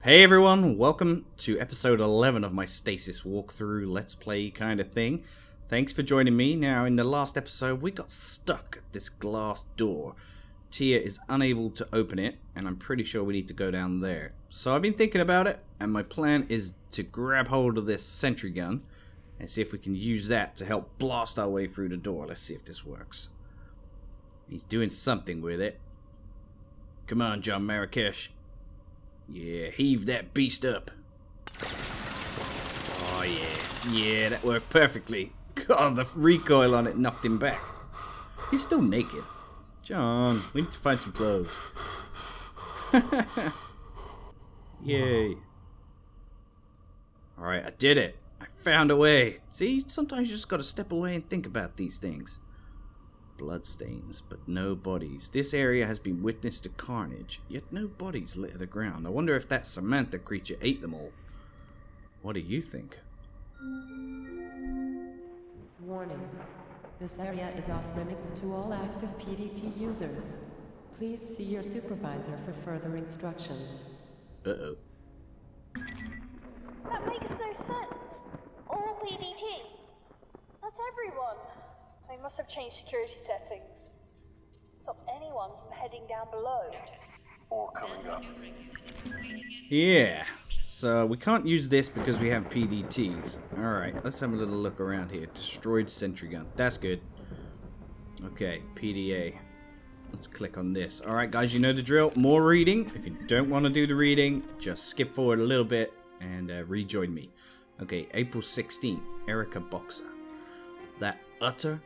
Hey everyone, welcome to episode 11 of my Stasis walkthrough let's play kind of thing. Thanks for joining me. Now in the last episode we got stuck at this glass door. Tia is unable to open it and I'm pretty sure we need to go down there. So I've been thinking about it and my plan is to grab hold of this sentry gun and see if we can use that to help blast our way through the door. Let's see if this works. He's doing something with it. Come on, John Maracheck. Yeah, heave that beast up. Oh yeah, yeah, that worked perfectly. God, the recoil on it knocked him back. He's still naked. John, we need to find some clothes. Yay. Alright, I did it. I found a way. See, sometimes you just gotta step away and think about these things. Bloodstains, but no bodies. This area has been witness to carnage, yet no bodies litter the ground. I wonder if that Samantha creature ate them all. What do you think? Warning. This area is off limits to all active PDT users. Please see your supervisor for further instructions. Uh-oh. That makes no sense. All PDTs. That's everyone. They must have changed security settings. Stop anyone from heading down below. Or coming up. Yeah, so we can't use this because we have PDTs. Alright, let's have a little look around here. Destroyed sentry gun. That's good. Okay, PDA. Let's click on this. Alright guys, you know the drill. More reading. If you don't want to do the reading, just skip forward a little bit and rejoin me. Okay, April 16th. Erica Boxer. That utter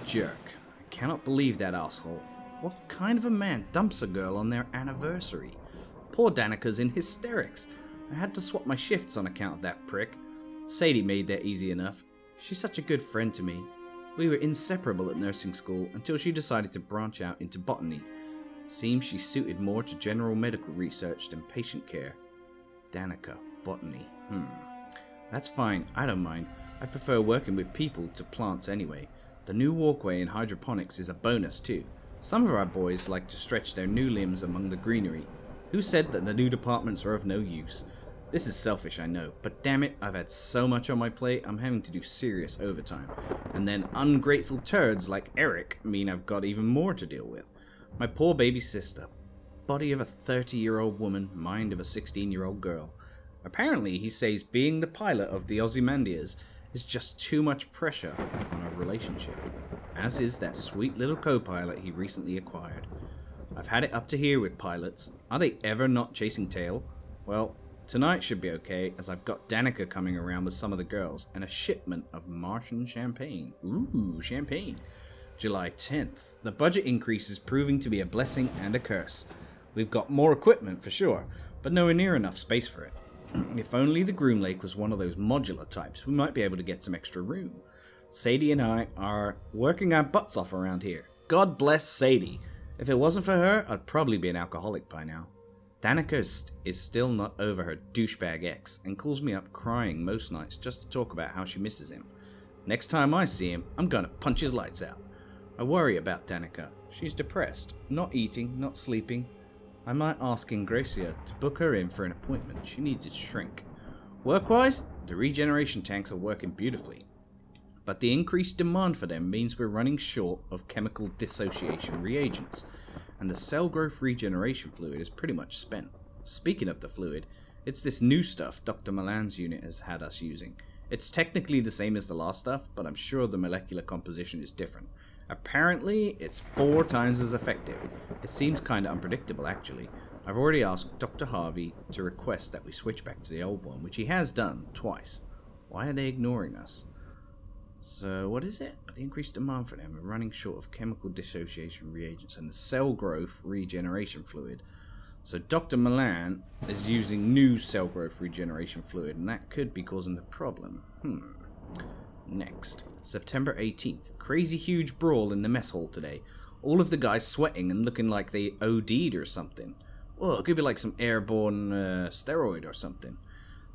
jerk. I cannot believe that asshole. What kind of a man dumps a girl on their anniversary? Poor Danica's in hysterics. I had to swap my shifts on account of that prick. Sadie made that easy enough. She's such a good friend to me. We were inseparable at nursing school until she decided to branch out into botany. Seems she suited more to general medical research than patient care. Danica, botany. That's fine, I don't mind. I prefer working with people to plants anyway. The new walkway in hydroponics is a bonus too. Some of our boys like to stretch their new limbs among the greenery. Who said that the new departments are of no use? This is selfish, I know, but damn it, I've had so much on my plate, I'm having to do serious overtime. And then ungrateful turds like Eric mean I've got even more to deal with. My poor baby sister. Body of a 30-year-old woman, mind of a 16-year-old girl. Apparently, he says being the pilot of the Ozymandias is just too much pressure on our relationship, as is that sweet little co-pilot he recently acquired. I've had it up to here with pilots. Are they ever not chasing tail? Well, tonight should be okay, as I've got Danica coming around with some of the girls, and a shipment of Martian champagne. Ooh, champagne. July 10th. The budget increase is proving to be a blessing and a curse. We've got more equipment for sure, but nowhere near enough space for it. If only the Groomlake was one of those modular types, we might be able to get some extra room. Sadie and I are working our butts off around here. God bless Sadie. If it wasn't for her, I'd probably be an alcoholic by now. Danica is still not over her douchebag ex and calls me up crying most nights just to talk about how she misses him. Next time I see him, I'm gonna punch his lights out. I worry about Danica. She's depressed, not eating, not sleeping. I might ask Ingracia to book her in for an appointment. She needs to shrink. Work-wise, the regeneration tanks are working beautifully. But the increased demand for them means we're running short of chemical dissociation reagents. And the cell growth regeneration fluid is pretty much spent. Speaking of the fluid, it's this new stuff Dr. Milan's unit has had us using. It's technically the same as the last stuff, but I'm sure the molecular composition is different. Apparently, it's 4 times as effective. It seems kinda unpredictable, actually. I've already asked Dr. Harvey to request that we switch back to the old one, which he has done twice. Why are they ignoring us? So, what is it? The increased demand for them. We're running short of chemical dissociation reagents and the cell growth regeneration fluid. So, Dr. Milan is using new cell growth regeneration fluid, and that could be causing the problem. Next. September 18th. Crazy huge brawl in the mess hall today. All of the guys sweating and looking like they OD'd or something. Well, it could be like some airborne steroid or something.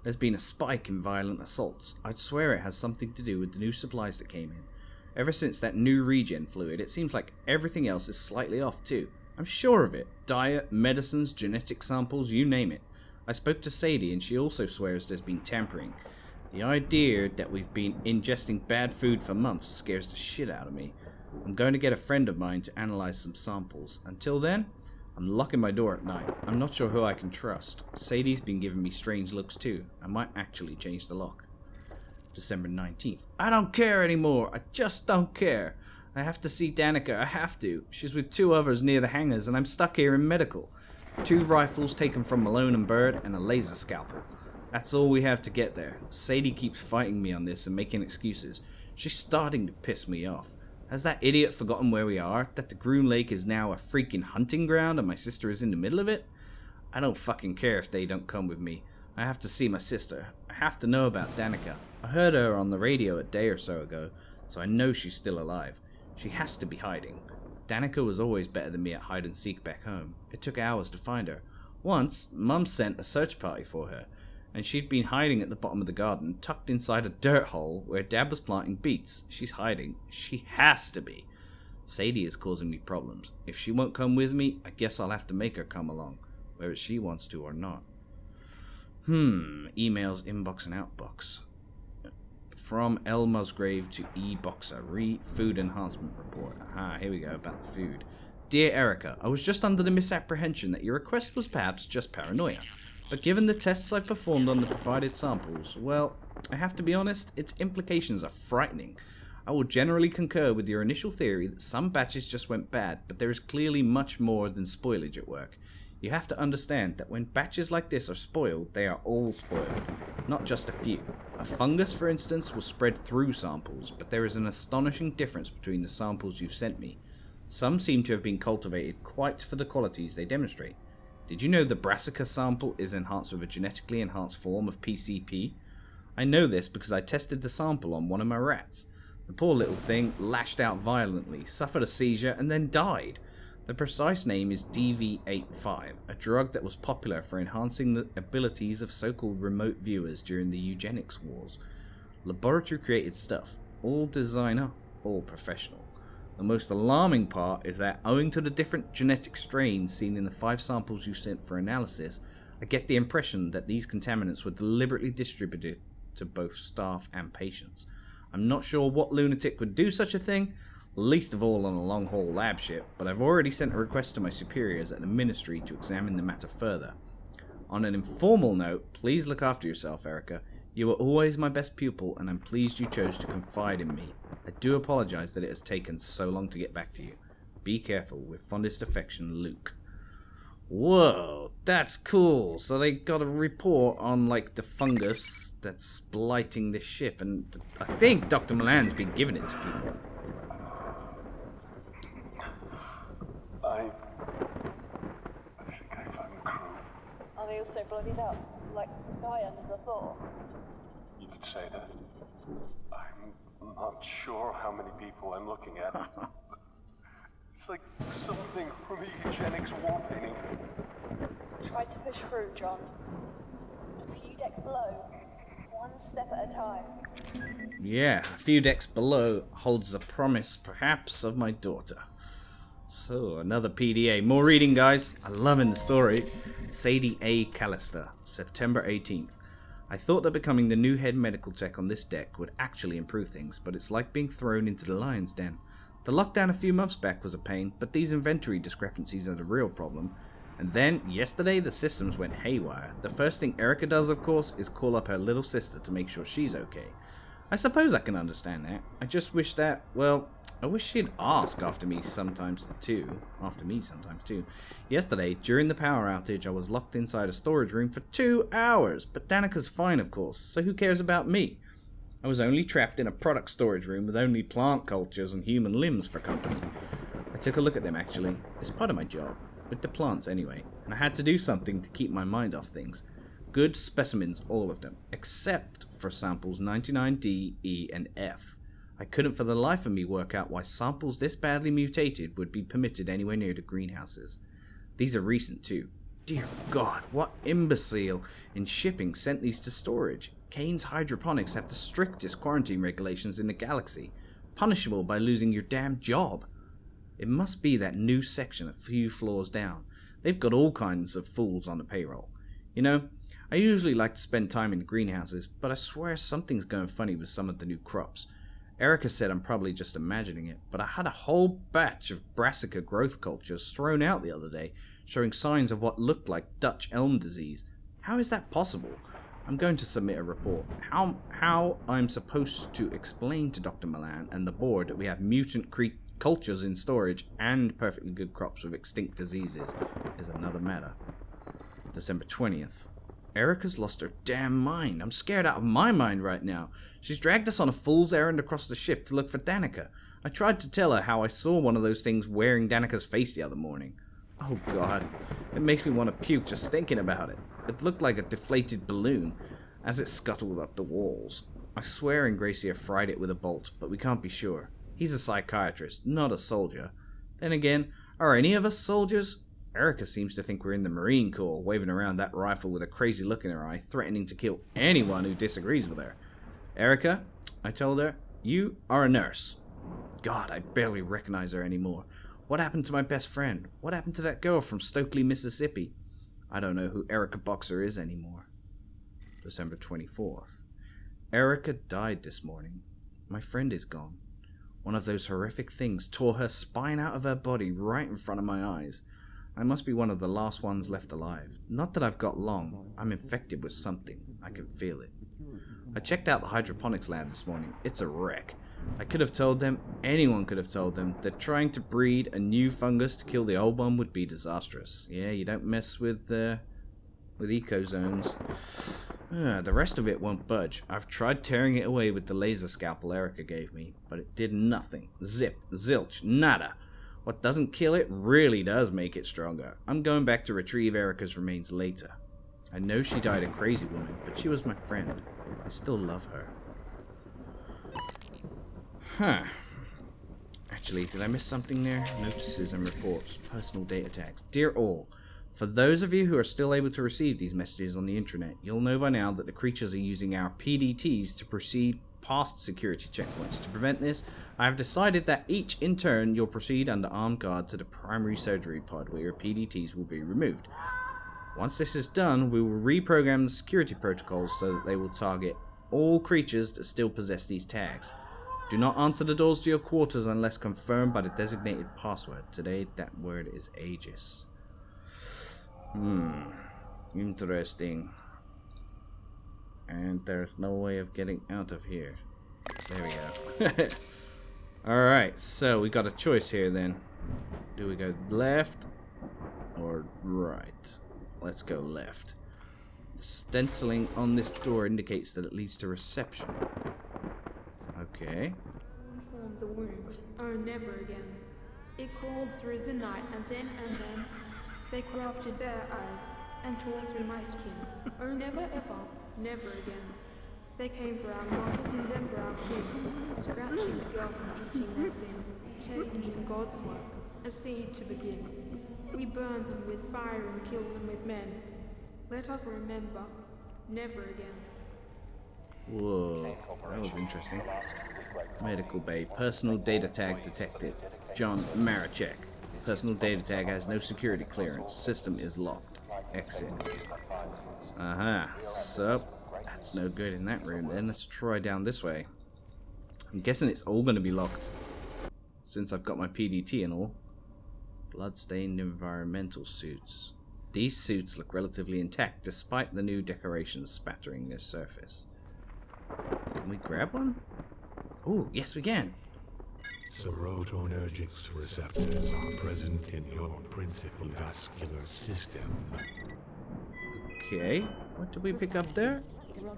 There's been a spike in violent assaults. I'd swear it has something to do with the new supplies that came in. Ever since that new regen fluid, it seems like everything else is slightly off too. I'm sure of it. Diet, medicines, genetic samples, you name it. I spoke to Sadie and she also swears there's been tampering. The idea that we've been ingesting bad food for months scares the shit out of me. I'm going to get a friend of mine to analyze some samples. Until then, I'm locking my door at night. I'm not sure who I can trust. Sadie's been giving me strange looks too. I might actually change the lock. December 19th. I don't care anymore. I just don't care. I have to see Danica. I have to. She's with 2 others near the hangars and I'm stuck here in medical. 2 rifles taken from Malone and Bird and a laser scalpel. That's all we have to get there. Sadie keeps fighting me on this and making excuses. She's starting to piss me off. Has that idiot forgotten where we are? That the Groomlake is now a freaking hunting ground and my sister is in the middle of it? I don't fucking care if they don't come with me. I have to see my sister. I have to know about Danica. I heard her on the radio a day or so ago, so I know she's still alive. She has to be hiding. Danica was always better than me at hide and seek back home. It took hours to find her. Once, Mum sent a search party for her, and she'd been hiding at the bottom of the garden, tucked inside a dirt hole where Dad was planting beets. She's hiding. She has to be. Sadie is causing me problems. If she won't come with me, I guess I'll have to make her come along, whether she wants to or not. Emails, inbox and outbox. From L. Musgrave to E. Boxer. Food enhancement report. Aha, here we go, about the food. Dear Erica, I was just under the misapprehension that your request was perhaps just paranoia. But given the tests I performed on the provided samples, well, I have to be honest, its implications are frightening. I will generally concur with your initial theory that some batches just went bad, but there is clearly much more than spoilage at work. You have to understand that when batches like this are spoiled, they are all spoiled, not just a few. A fungus, for instance, will spread through samples, but there is an astonishing difference between the samples you've sent me. Some seem to have been cultivated quite for the qualities they demonstrate. Did you know the brassica sample is enhanced with a genetically enhanced form of PCP? I know this because I tested the sample on one of my rats. The poor little thing lashed out violently, suffered a seizure, and then died. The precise name is DV85, a drug that was popular for enhancing the abilities of so-called remote viewers during the eugenics wars. Laboratory created stuff, all designer, all professional. The most alarming part is that, owing to the different genetic strains seen in the 5 samples you sent for analysis, I get the impression that these contaminants were deliberately distributed to both staff and patients. I'm not sure what lunatic would do such a thing, least of all on a long-haul lab ship, but I've already sent a request to my superiors at the Ministry to examine the matter further. On an informal note, please look after yourself, Erica. You were always my best pupil, and I'm pleased you chose to confide in me. I do apologize that it has taken so long to get back to you. Be careful. With fondest affection, Luke. Whoa, that's cool. So they got a report on, like, the fungus that's blighting the ship, and I think Dr. Milan's been giving it to people. I think I found the crew. Are they also bloodied up, like the guy under the floor? You could say that. I'm not sure how many people I'm looking at. But it's like something from a eugenics war painting. Try to push through, John. A few decks below, one step at a time. Yeah, a few decks below holds the promise, perhaps, of my daughter. So, another PDA. More reading, guys. I'm loving the story. Sadie A. Callister, September 18th. I thought that becoming the new head medical tech on this deck would actually improve things, but it's like being thrown into the lion's den. The lockdown a few months back was a pain, but these inventory discrepancies are the real problem. And then, yesterday, the systems went haywire. The first thing Erica does, of course, is call up her little sister to make sure she's okay. I suppose I can understand that. I just wish that, well, I wish she'd ask after me sometimes too. Yesterday, during the power outage, I was locked inside a storage room for 2 hours, but Danica's fine, of course, so who cares about me? I was only trapped in a product storage room with only plant cultures and human limbs for company. I took a look at them, actually. It's part of my job. With the plants, anyway. And I had to do something to keep my mind off things. Good specimens, all of them. Except for samples 99D, E, and F. I couldn't for the life of me work out why samples this badly mutated would be permitted anywhere near the greenhouses. These are recent, too. Dear God, what imbecile in shipping sent these to storage? Kane's hydroponics have the strictest quarantine regulations in the galaxy, punishable by losing your damn job. It must be that new section a few floors down. They've got all kinds of fools on the payroll. You know, I usually like to spend time in greenhouses, but I swear something's going funny with some of the new crops. Erica said I'm probably just imagining it, but I had a whole batch of brassica growth cultures thrown out the other day, showing signs of what looked like Dutch elm disease. How is that possible? I'm going to submit a report. How I'm supposed to explain to Dr. Milan and the board that we have mutant cultures in storage and perfectly good crops with extinct diseases is another matter. December 20th. Erica's lost her damn mind. I'm scared out of my mind right now. She's dragged us on a fool's errand across the ship to look for Danica. I tried to tell her how I saw one of those things wearing Danica's face the other morning. Oh god, it makes me want to puke just thinking about it. It looked like a deflated balloon as it scuttled up the walls. I swear Ingracia fried it with a bolt, but we can't be sure. He's a psychiatrist, not a soldier. Then again, are any of us soldiers? Erica seems to think we're in the Marine Corps, waving around that rifle with a crazy look in her eye, threatening to kill anyone who disagrees with her. Erica, I told her, you are a nurse. God, I barely recognize her anymore. What happened to my best friend? What happened to that girl from Stokely, Mississippi? I don't know who Erica Boxer is anymore. December 24th. Erica died this morning. My friend is gone. One of those horrific things tore her spine out of her body right in front of my eyes. I must be one of the last ones left alive. Not that I've got long. I'm infected with something. I can feel it. I checked out the hydroponics lab this morning. It's a wreck. I could have told them, anyone could have told them, that trying to breed a new fungus to kill the old one would be disastrous. Yeah, you don't mess with ecozones. The rest of it won't budge. I've tried tearing it away with the laser scalpel Erica gave me, but it did nothing. Zip, zilch, nada. What doesn't kill it really does make it stronger. I'm going back to retrieve Erica's remains later. I know she died a crazy woman, but she was my friend. I still love her. Huh. Actually, did I miss something there? Notices and reports. Personal data tags. Dear all, for those of you who are still able to receive these messages on the intranet, you'll know by now that the creatures are using our PDTs to proceed past security checkpoints. To prevent this, I have decided that each in turn you'll proceed under armed guard to the primary surgery pod where your PDTs will be removed. Once this is done, we will reprogram the security protocols so that they will target all creatures that still possess these tags. Do not answer the doors to your quarters unless confirmed by the designated password. Today, that word is Aegis. Interesting. And there's no way of getting out of here. There we go. Alright, so we got a choice here then. Do we go left or right? Let's go left. Stenciling on this door indicates that it leads to reception. Okay. Formed the wounds. Oh, never again. It crawled through the night, and then they crafted their eyes and tore through my skin. Oh, never ever, never again. They came for our mothers and then for our kids, scratching the guilt and eating their sin, changing God's work, a seed to begin. We burned them with fire and killed them with men. Let us remember, never again. Whoa, that was interesting. Medical bay. Personal data tag detected. John Maracheck. Personal data tag has no security clearance. System is locked. Exit. So, that's no good in that room then. Let's try down this way. I'm guessing it's all going to be locked. Since I've got my PDT and all. Bloodstained environmental suits. These suits look relatively intact despite the new decorations spattering their surface. Can we grab one? Oh, yes we can. Serotonergic receptors are present in your principal vascular system. Okay, what did we pick up there?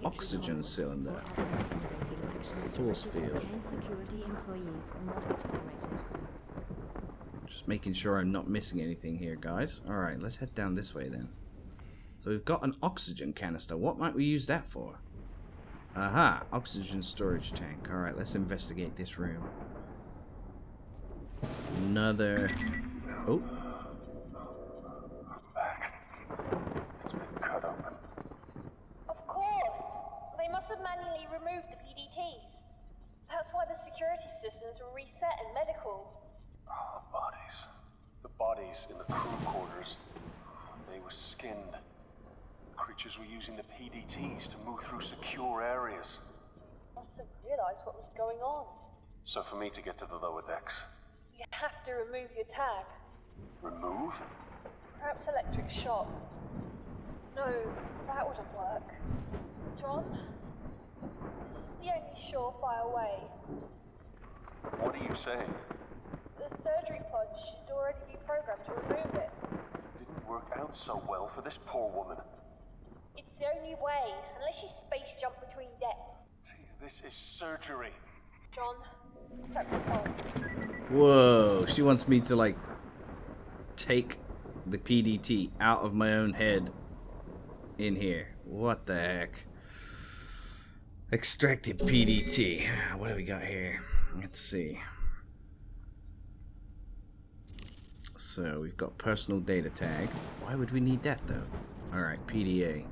Oxygen cylinder. Force field. Just making sure I'm not missing anything here, guys. Alright, let's head down this way then. So we've got an oxygen canister. What might we use that for? Aha, oxygen storage tank. Alright, let's investigate this room. Another... Oh. I'm back. It's been cut open. Of course! They must have manually removed the PDTs. That's why the security systems were reset in medical. Oh, the bodies. The bodies in the crew quarters. They were skinned. The creatures were using the PDTs to move through secure areas. Must have realized what was going on. So for me to get to the lower decks, You have to remove your tag. remove? Perhaps electric shock. No, that wouldn't work. John? This is the only surefire way. What are you saying? The surgery pod should already be programmed to remove it. It didn't work out so well for this poor woman. It's the only way, unless you space jump between decks. This is surgery. John, prep the pod. Whoa, she wants me to, like, take the PDT out of my own head in here. What the heck? Extracted PDT. What do we got here? Let's see. So, we've got personal data tag. Why would we need that, though? Alright, PDA.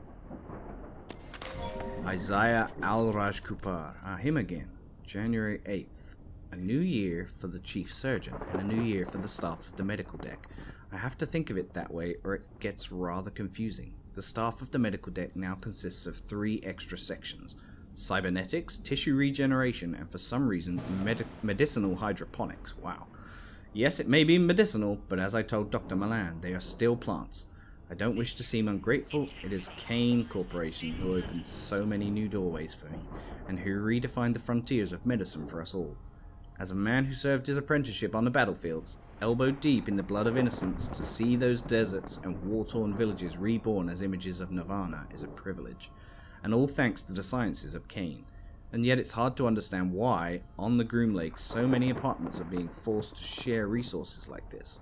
Isaiah Al-Raj Kupar. Ah, him again. January 8th. A new year for the chief surgeon, and a new year for the staff of the medical deck. I have to think of it that way, or it gets rather confusing. The staff of the medical deck now consists of 3 extra sections. Cybernetics, tissue regeneration, and for some reason, medicinal hydroponics. Wow. Yes, it may be medicinal, but as I told Dr. Milan, they are still plants. I don't wish to seem ungrateful. It is Kane Corporation who opened so many new doorways for me, and who redefined the frontiers of medicine for us all. As a man who served his apprenticeship on the battlefields, elbow deep in the blood of innocence, to see those deserts and war-torn villages reborn as images of Nirvana is a privilege, and all thanks to the sciences of Kane. And yet it's hard to understand why, on the Groomlake, so many apartments are being forced to share resources like this.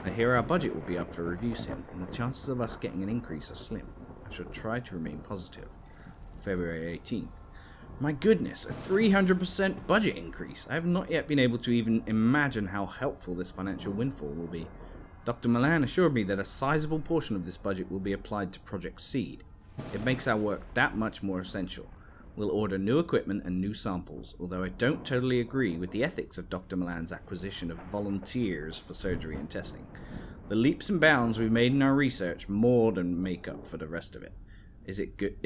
I hear our budget will be up for review soon, and the chances of us getting an increase are slim. I shall try to remain positive. February 18th. My goodness, a 300% budget increase. I have not yet been able to even imagine how helpful this financial windfall will be. Dr. Milan assured me that a sizable portion of this budget will be applied to Project Seed. It makes our work that much more essential. We'll order new equipment and new samples, although I don't totally agree with the ethics of Dr. Milan's acquisition of volunteers for surgery and testing. The leaps and bounds we've made in our research more than make up for the rest of it. Is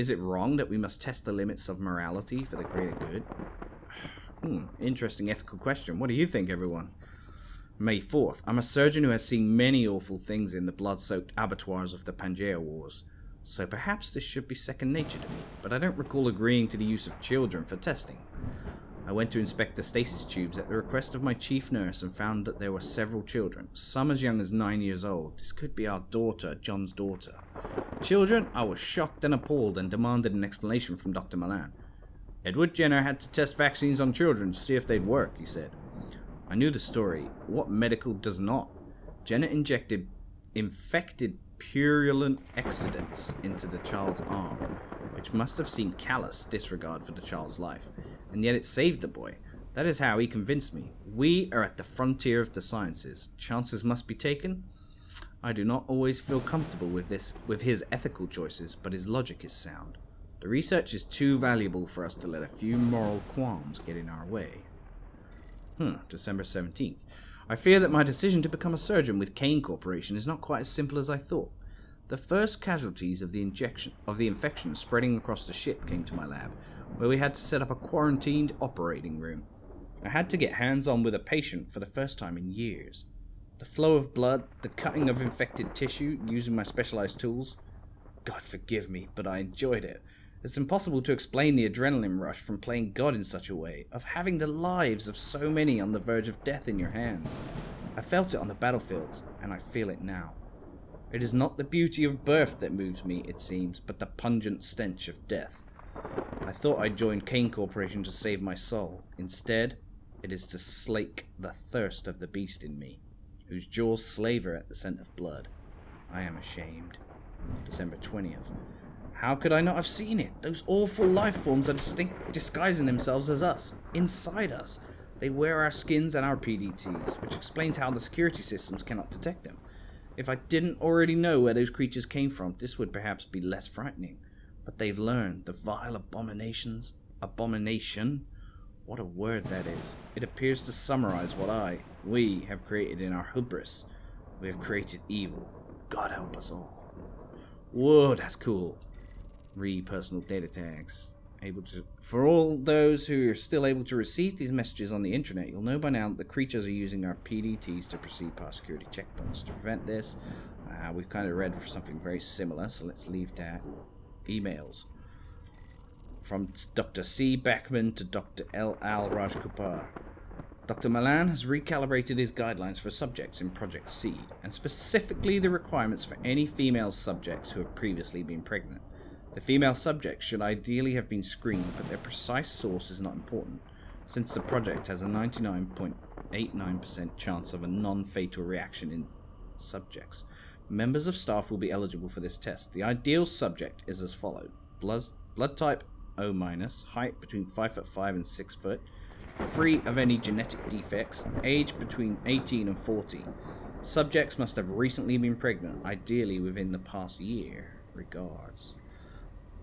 it wrong that we must test the limits of morality for the greater good? Interesting ethical question. What do you think, everyone? May 4th. I'm a surgeon who has seen many awful things in the blood-soaked abattoirs of the Pangea Wars. So perhaps this should be second nature to me, but I don't recall agreeing to the use of children for testing. I went to inspect the stasis tubes at the request of my chief nurse and found that there were several children, some as young as 9 years old. This could be our daughter, John's daughter. Children? I was shocked and appalled and demanded an explanation from Dr. Milan. Edward Jenner had to test vaccines on children to see if they'd work, he said. I knew the story. What medical does not? Jenner injected infected purulent exudates into the child's arm, which must have seen callous disregard for the child's life, and yet it saved the boy. That is how he convinced me. We are at the frontier of the sciences. Chances must be taken. I do not always feel comfortable with his ethical choices, but his logic is sound. The research is too valuable for us to let a few moral qualms get in our way. December 17th. I fear that my decision to become a surgeon with Kane Corporation is not quite as simple as I thought. The first casualties of the infection spreading across the ship came to my lab, where we had to set up a quarantined operating room. I had to get hands-on with a patient for the first time in years. The flow of blood, the cutting of infected tissue using my specialized tools. God forgive me, but I enjoyed it. It's impossible to explain the adrenaline rush from playing God in such a way, of having the lives of so many on the verge of death in your hands. I felt it on the battlefields, and I feel it now. It is not the beauty of birth that moves me, it seems, but the pungent stench of death. I thought I'd joined Kane Corporation to save my soul. Instead, it is to slake the thirst of the beast in me, whose jaws slaver at the scent of blood. I am ashamed. December 20th. How could I not have seen it? Those awful life forms are disguising themselves as us, inside us. They wear our skins and our PDTs, which explains how the security systems cannot detect them. If I didn't already know where those creatures came from, this would perhaps be less frightening. But they've learned, the vile abominations. Abomination? What a word that is. It appears to summarize what we have created in our hubris. We have created evil. God help us all. Whoa, that's cool. Personal data tags. For all those who are still able to receive these messages on the internet, you'll know by now that the creatures are using our PDTs to proceed past security checkpoints. To prevent this, we've kind of read for something very similar, so let's leave that. Emails. From Dr. C. Beckman to Dr. L. Al Rajkupar. Dr. Malan has recalibrated his guidelines for subjects in Project Seed, and specifically the requirements for any female subjects who have previously been pregnant. The female subjects should ideally have been screened, but their precise source is not important, since the project has a 99.89% chance of a non-fatal reaction in subjects. Members of staff will be eligible for this test. The ideal subject is as follows. Blood type O-, height between 5'5" and 6 foot, free of any genetic defects, age between 18 and 40. Subjects must have recently been pregnant, ideally within the past year. Regards.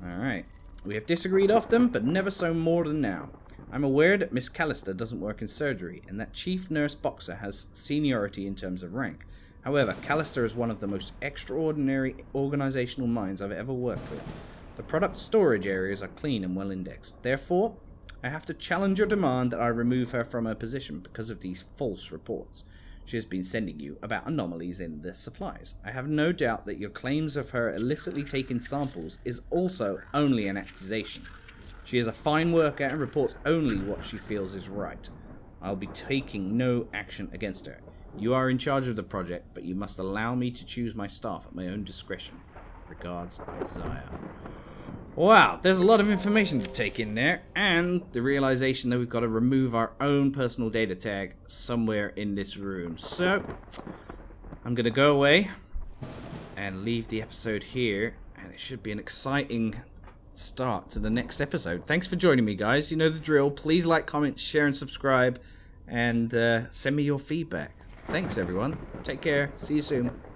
Alright. We have disagreed often, but never so more than now. I'm aware that Miss Callister doesn't work in surgery, and that Chief Nurse Boxer has seniority in terms of rank. However, Callister is one of the most extraordinary organizational minds I've ever worked with. The product storage areas are clean and well indexed. Therefore, I have to challenge your demand that I remove her from her position because of these false reports she has been sending you about anomalies in the supplies. I have no doubt that your claims of her illicitly taking samples is also only an accusation. She is a fine worker and reports only what she feels is right. I'll be taking no action against her. You are in charge of the project, but you must allow me to choose my staff at my own discretion. Regards, Isaiah. Wow, there's a lot of information to take in there, and the realization that we've got to remove our own personal data tag somewhere in this room. So, I'm going to go away and leave the episode here, and it should be an exciting start to the next episode. Thanks for joining me, guys. You know the drill. Please like, comment, share, and subscribe, and send me your feedback. Thanks, everyone. Take care. See you soon.